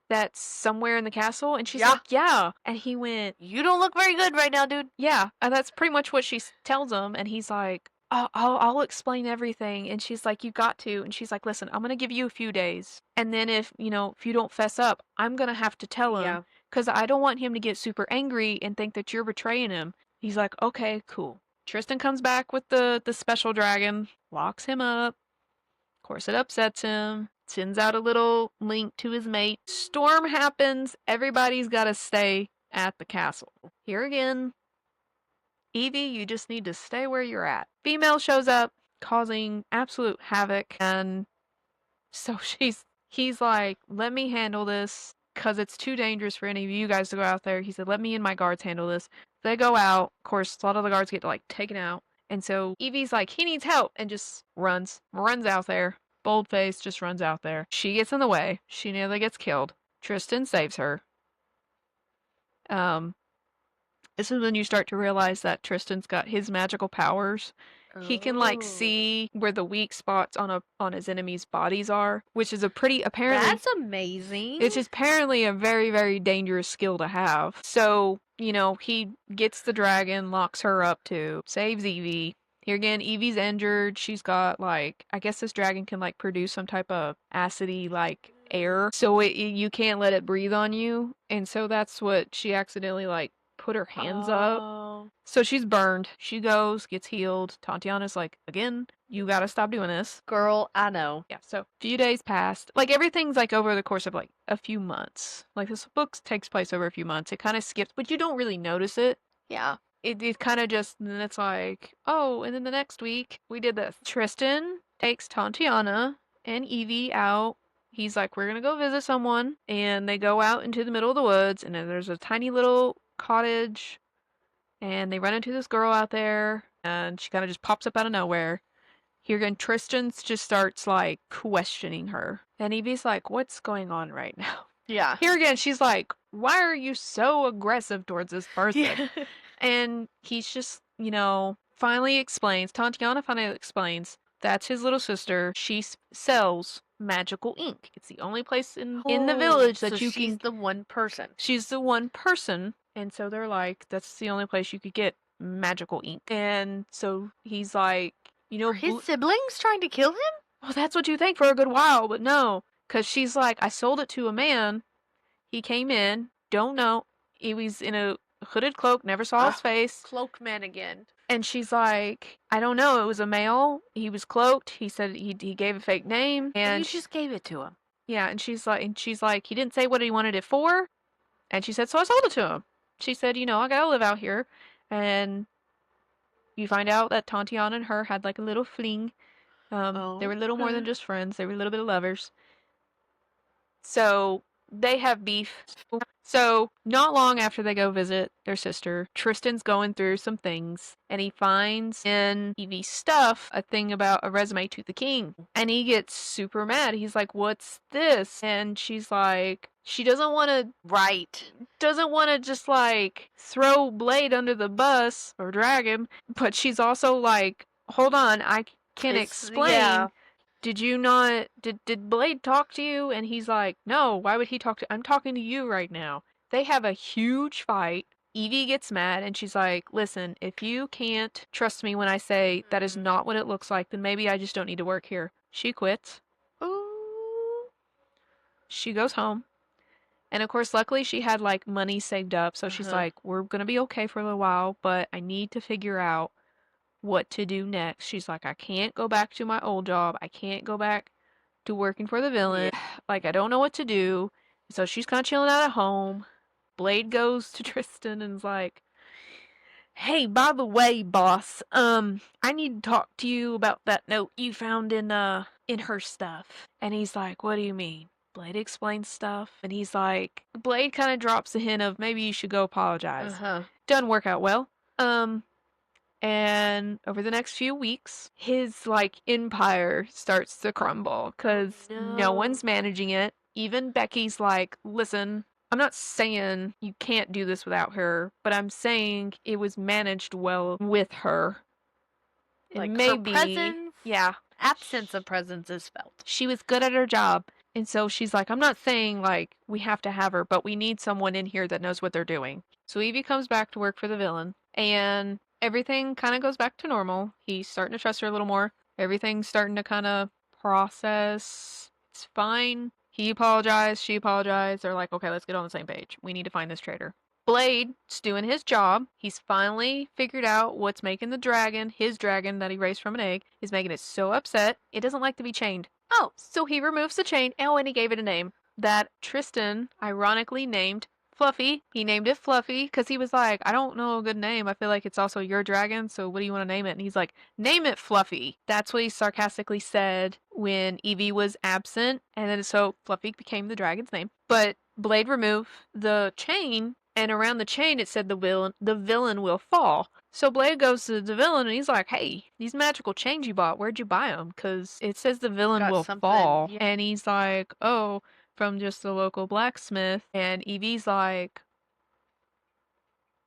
that's somewhere in the castle? And she's Yeah. like, yeah. And he went, You don't look very good right now, dude. yeah. And that's pretty much what she tells him. And he's like, I'll explain everything. And she's like, you got to. And she's like, listen, I'm going to give you a few days. And then if you don't fess up, I'm going to have to tell him. Yeah. Because I don't want him to get super angry and think that you're betraying him. He's like, okay, cool. Tristan comes back with the special dragon, locks him up. Of course, it upsets him. Sends out a little link to his mate. Storm happens. Everybody's got to stay at the castle. Here again, Evie, you just need to stay where you're at. Female shows up. causing absolute havoc. And so he's like, let me handle this because it's too dangerous for any of you guys to go out there. He said, let me and my guards handle this. They go out. Of course, a lot of the guards get like taken out. And so Evie's like, he needs help, and just runs out there. Bold face, just runs out there. She gets in the way. She nearly gets killed. Tristan saves her. Um, this is when you start to realize that Tristan's got his magical powers. He can like Oh. see where the weak spots on his enemies' bodies are, which is a pretty apparently That's amazing. it's apparently a very, very dangerous skill to have. So, he gets the dragon, locks her up too, saves Evie. Here again, Evie's injured. She's got like, I guess this dragon can like produce some type of acidy like air, so you can't let it breathe on you. And so that's what she accidentally like put her hands up. Oh. So she's burned. She goes, gets healed. Tatiana's like, again, you gotta stop doing this. Girl, I know. Yeah, so a few days passed. Like everything's like over the course of like a few months. Like this book takes place over a few months. It kind of skips, but you don't really notice it. Yeah. It kind of just, and then it's like, oh, and then the next week we did this. Tristan takes Tatiana and Evie out. He's like, we're gonna go visit someone. And they go out into the middle of the woods, and then there's a tiny little cottage, and they run into this girl out there, and she kind of just pops up out of nowhere. Here again, Tristan just starts like questioning her. And Evie's like, what's going on right now? Yeah. Here again, she's like, why are you so aggressive towards this person? Yeah. And he's just, finally explains, Tatiana finally explains, that's his little sister. She sells magical ink. It's the only place in the village that so you she's can. the one person. She's the one person. And so they're like, that's the only place you could get magical ink. And so he's like, Are his siblings trying to kill him? well, that's what you think for a good while, but no. Because she's like, I sold it to a man. He came in, don't know. He was in a hooded cloak, never saw his face. Cloak man again. And she's like, I don't know. It was a male. He was cloaked. He said he gave a fake name. And you just gave it to him. yeah, and she's like, he didn't say what he wanted it for. And she said, so I sold it to him. She said, I gotta live out here. And you find out that Tatiana and her had like a little fling. They were a little more than just friends. They were a little bit of lovers. So they have beef. So not long after they go visit their sister, Tristan's going through some things, and he finds in Evie's stuff a thing about a resume to the king. And he gets super mad. He's like, what's this? And she's like, she doesn't want to just like throw Blade under the bus or drag him, but she's also like, hold on, I can explain. Yeah. Did you not, did Blade talk to you? And he's like, no, why would he talk to, I'm talking to you right now. They have a huge fight. Evie gets mad and she's like, listen, if you can't trust me when I say that is not what it looks like, then maybe I just don't need to work here. She quits. Ooh. She goes home. And of course, luckily she had like money saved up. So she's like, we're going to be okay for a little while, but I need to figure out what to do next. She's like, I can't go back to my old job. I can't go back to working for the villain. Like, I don't know what to do. So she's kind of chilling out at home. Blade goes to Tristan and is like, hey, by the way, boss, I need to talk to you about that note you found in her stuff. And he's like, what do you mean? Blade explains stuff, and he's like, Blade kind of drops a hint of maybe you should go apologize. Doesn't work out well. And over the next few weeks, his like empire starts to crumble because no one's managing it. Even Becky's like, listen, I'm not saying you can't do this without her, but I'm saying it was managed well with her. Like maybe, her presence? Yeah. Absence of presence is felt. She was good at her job. And so she's like, I'm not saying like we have to have her, but we need someone in here that knows what they're doing. So Evie comes back to work for the villain, and everything kind of goes back to normal. He's starting to trust her a little more. Everything's starting to kind of process. It's fine. He apologized. She apologized. They're like, okay, let's get on the same page. We need to find this traitor. Blade's doing his job. He's finally figured out what's making the dragon, his dragon that he raised from an egg, is making it so upset. It doesn't like to be chained. Oh, so he removes the chain. Oh, and he gave it a name that Tristan ironically named Fluffy. He named it Fluffy because he was like, I don't know a good name. I feel like it's also your dragon, so what do you want to name it? And he's like, name it Fluffy. That's what he sarcastically said when Evie was absent, and then so Fluffy became the dragon's name. But Blade removed the chain, and around the chain it said the villain will fall. So Blade goes to the villain and he's like, hey, these magical chains you bought, where'd you buy them? Because it says the villain Got will something. fall. Yeah. And he's like, oh, from just the local blacksmith. And Evie's like,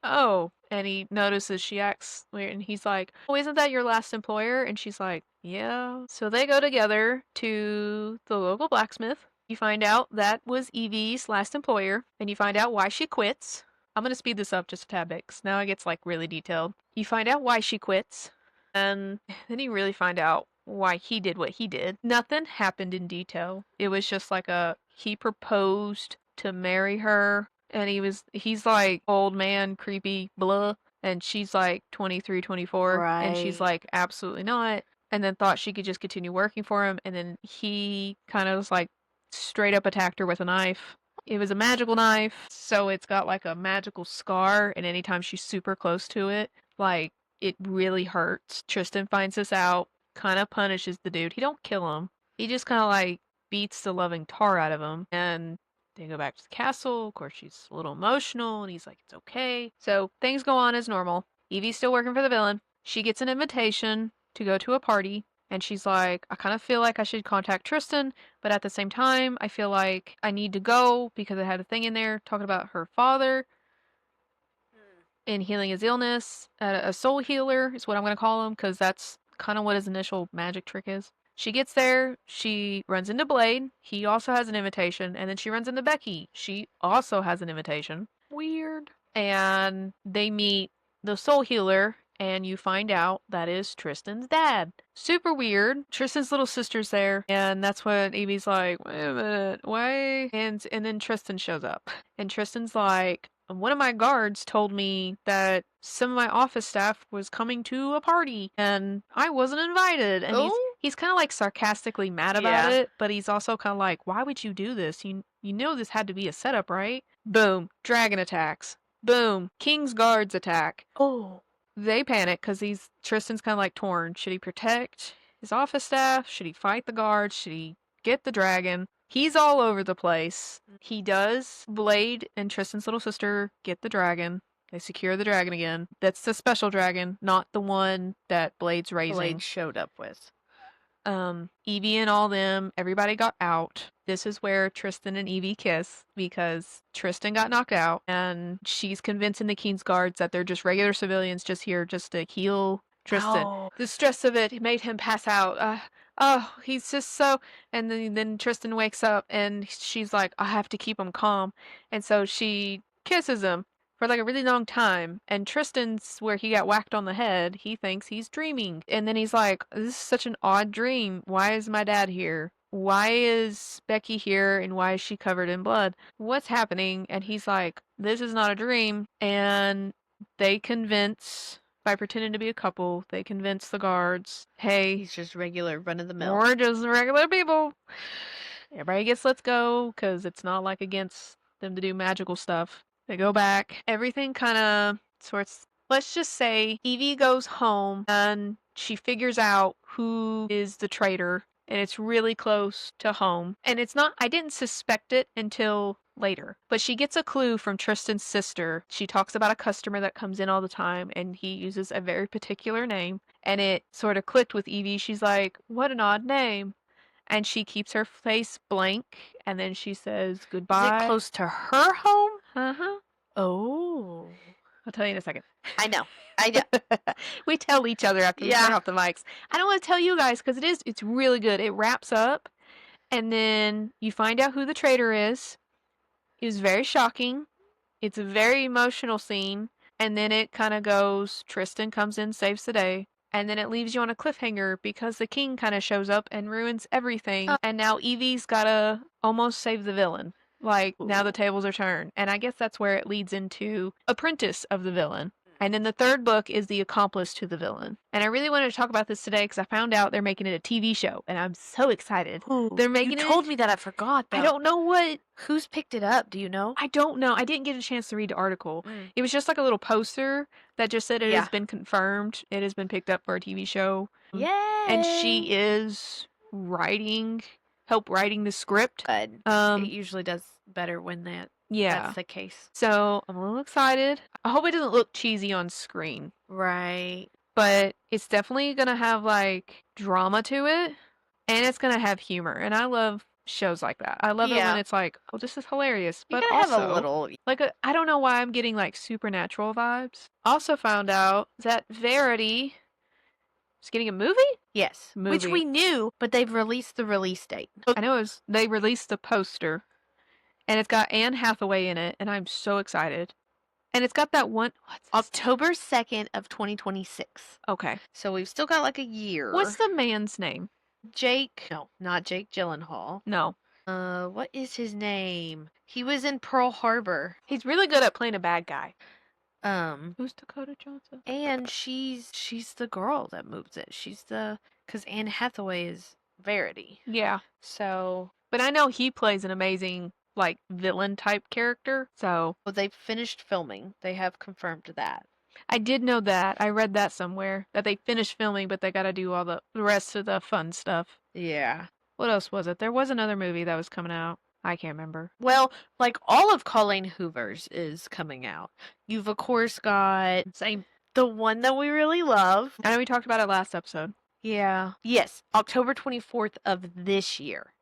oh. And he notices she acts weird. And he's like, oh, isn't that your last employer? And she's like, yeah. So they go together to the local blacksmith. You find out that was Evie's last employer. And you find out why she quits. I'm going to speed this up just a tad bit 'cause now it gets like really detailed. You find out why she quits. And then you really find out why he did what he did. Nothing happened in detail. It was just like he proposed to marry her and he's like old man, creepy, blah. And she's like 23, 24, and she's Right. like, absolutely not. And then thought she could just continue working for him. And then he kind of was like straight up attacked her with a knife. It was a magical knife, so it's got like a magical scar, and anytime she's super close to it, like it really hurts. Tristan finds this out, kind of punishes the dude. He don't kill him. He just kind of like beats the loving tar out of him, and they go back to the castle. Of course, she's a little emotional, and he's like, it's okay. So things go on as normal. Evie's still working for the villain. She gets an invitation to go to a party, and she's like, I kind of feel like I should contact Tristan, but at the same time, I feel like I need to go because I had a thing in there talking about her father and healing his illness. A soul healer is what I'm going to call him because that's kind of what his initial magic trick is. She gets there, she runs into Blade. He also has an invitation. And then she runs into Becky. She also has an invitation. Weird. And they meet the soul healer, and you find out that is Tristan's dad. Super weird. Tristan's little sister's there, and that's when Evie's like, wait a minute, why? And then Tristan shows up, and Tristan's like, one of my guards told me that some of my office staff was coming to a party and I wasn't invited. And Oh? he's kind of like sarcastically mad about Yeah. it, but he's also kind of like, why would you do this? You know this had to be a setup, right? Boom, dragon attacks. Boom, King's guards attack. Oh. They panic because Tristan's kind of like torn. Should he protect his office staff? Should he fight the guards? Should he get the dragon? He's all over the place. He does. Blade and Tristan's little sister get the dragon. They secure the dragon again. That's the special dragon, not the one that Blade's raising. Blade showed up with. Evie and all them, everybody got out. This is where Tristan and Evie kiss because Tristan got knocked out and she's convincing the King's guards that they're just regular civilians just here just to heal Tristan. Oh. The stress of it made him pass out. Oh, he's just so. And then Tristan wakes up and she's like, I have to keep him calm. And so she kisses him for like a really long time. And Tristan's where he got whacked on the head. He thinks he's dreaming. And then he's like, this is such an odd dream. Why is my dad here? Why is Becky here and why is she covered in blood? What's happening? And he's like, this is not a dream. And they convince, by pretending to be a couple, they convince the guards, hey, He's just regular run of the mill. we're just regular people. Everybody gets let's go because it's not like against them to do magical stuff. They go back. Everything kind of sorts. Let's just say Evie goes home and she figures out who is the traitor, and it's really close to home. And it's not, I didn't suspect it until later, but she gets a clue from Tristan's sister. She talks about a customer that comes in all the time, and he uses a very particular name, and it sort of clicked with Evie. She's like, what an odd name. And she keeps her face blank, and then she says Is goodbye. it close to her home? Uh-huh. Oh. I'll tell you in a second. I know. I know. We tell each other after we turn off the mics. I don't want to tell you guys because it's really good. It wraps up, and then you find out who the traitor is. It's very shocking. It's a very emotional scene, and then it kind of goes, Tristan comes in, saves the day. And then it leaves you on a cliffhanger because the king kind of shows up and ruins everything. And now Evie's gotta almost save the villain. Like, now the tables are turned. And I guess that's where it leads into apprentice of the villain. And then the third book is the accomplice to the villain. And I really wanted to talk about this today because I found out they're making it a TV show, and I'm so excited. Ooh, They're making you told it. me that. I forgot, though. I don't know what. Who's picked it up? Do you know? I don't know. I didn't get a chance to read the article. It was just like a little poster that just said it has been confirmed. It has been picked up for a TV show. Yay! And she is help writing the script. Good. It usually does better when that's the case. So I'm a little excited. I hope it doesn't look cheesy on screen. Right. But it's definitely gonna have like drama to it, and it's gonna have humor. And I love shows like that. I love it when it's like, oh, this is hilarious. You But gotta also, have a little. like, I don't know why I'm getting like supernatural vibes. Also found out that Verity is getting a movie? Yes. Which Movie. we knew, but they've released the release date. I know they released the poster, and it's got Anne Hathaway in it, and I'm so excited. And it's got that one. October 2nd of 2026. Okay. So we've still got like a year. What's the man's name? Jake? No, not Jake Gyllenhaal. No. What is his name? He was in Pearl Harbor. He's really good at playing a bad guy. Um, Who's Dakota Johnson? and she's the girl that moves it. Because Anne Hathaway is Verity. Yeah. So, But I know he plays an amazing, like, villain type character. So well, they've finished filming. They have confirmed that. I did know that. I read that somewhere that they finished filming, but they got to do all the rest of the fun stuff. Yeah. What else was it? There was another movie that was coming out. I can't remember. Well, like all of Colleen Hoover's is coming out. You've of course got the one that we really love. I know we talked about it last episode. Yeah. Yes, October 24th of this year.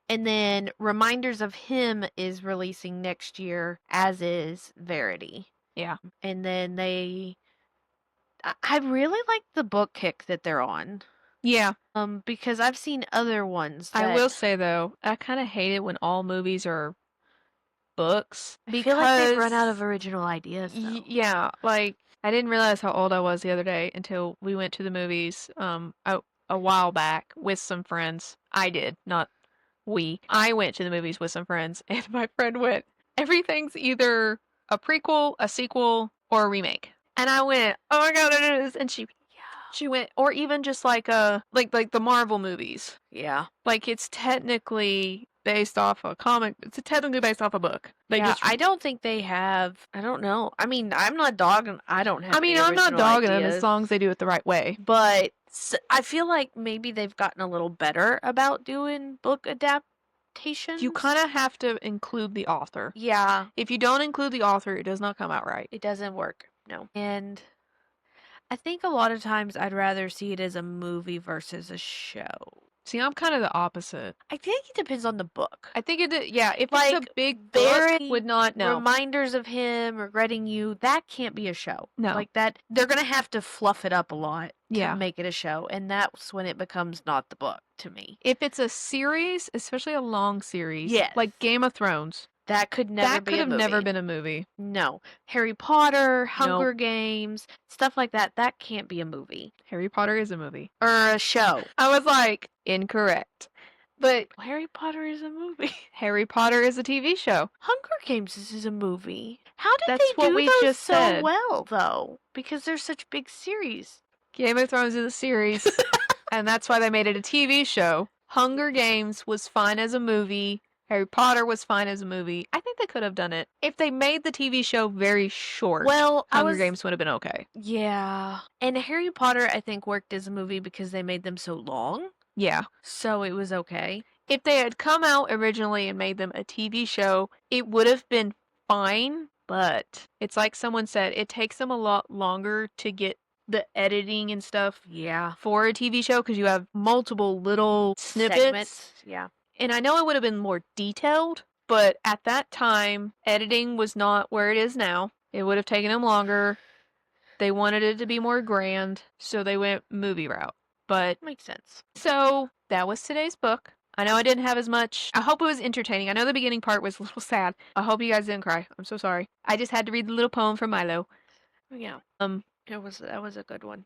And then Reminders of Him is releasing next year, as is Verity. Yeah. And then I really like the book kick that they're on. Yeah. Because I've seen other ones I will say though, I kind of hate it when all movies are books. I feel like they've run out of original ideas. Yeah, like I didn't realize how old I was the other day until we went to the movies a while back with some friends. I did, not we. I went to the movies with some friends, and my friend went, everything's either a prequel, a sequel, or a remake. And I went, oh my god, it is. And she went, or even just like like the Marvel movies. Yeah. Like it's technically based off a comic. It's technically based off a book. I don't think they have. I don't know. I mean, I'm not dogging. I don't have. I mean, the I'm not original dogging them ideas, as long as they do it the right way. But I feel like maybe they've gotten a little better about doing book adaptations. You kind of have to include the author. Yeah. If you don't include the author, it does not come out right. It doesn't work. No. And I think a lot of times I'd rather see it as a movie versus a show. See, I'm kind of the opposite. I think it depends on the book. I think yeah, if like, it's a big book, would not know. Reminders of Him, Regretting You, that can't be a show. No. Like that, they're going to have to fluff it up a lot to make it a show. And that's when it becomes not the book to me. If it's a series, especially a long series, yes. like Game of Thrones, that could never be a movie. That could have never been a movie. No. Harry Potter, Hunger Games, stuff like that, that can't be a movie. Harry Potter is a movie. Or a show. I was like, incorrect. But Harry Potter is a movie. Harry Potter is a TV show. Hunger Games is a movie. How did That's they what do we those just so said. well, though? Because they're such big series. Game of Thrones is a series, and that's why they made it a TV show. Hunger Games was fine as a movie. Harry Potter was fine as a movie. I think they could have done it. If they made the TV show very short, Hunger Games would have been okay. Yeah. And Harry Potter, I think, worked as a movie because they made them so long. Yeah. So it was okay. If they had come out originally and made them a TV show, it would have been fine. But it's like someone said, it takes them a lot longer to get the editing and stuff for a TV show because you have multiple little snippets. Yeah. And I know it would have been more detailed, but at that time, editing was not where it is now. It would have taken them longer. They wanted it to be more grand, so they went movie route. But makes sense. So that was today's book. I know I didn't have as much. I hope it was entertaining. I know the beginning part was a little sad. I hope you guys didn't cry. I'm so sorry. I just had to read the little poem from Milo. Yeah. That was a good one.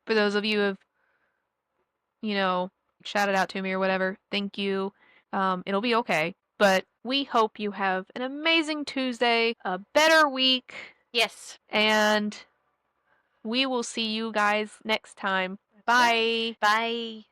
For those of you who have, shouted out to me or whatever, thank you. It'll be okay. But we hope you have an amazing Tuesday, a better week. Yes. And We will see you guys next time. That's right. Bye. Bye.